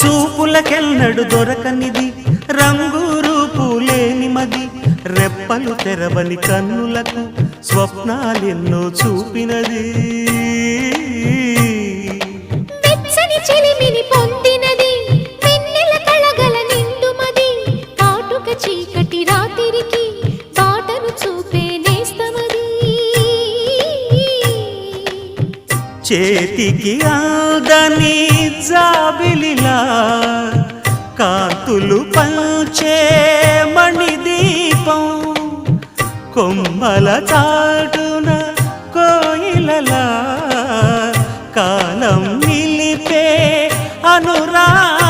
చూపులకెన్నడు దొరకనిది రంగు రూపు లేని మది రెప్పలు తెరవని కన్నులకు స్వప్నాలెన్నో చూపినది వెచ్చని చెలిమిని పొందినది వెన్నెల కళగల నిండుమది కాటుక చీకటి రాత్రికి బాటను చూపే నేస్తమది చేతికి ఆదని జాబిలిలా కాంతులు పంచే మణిదీపం కొమ్మల చాటున కోయిలలా కాలం నిలిపే అనురాగం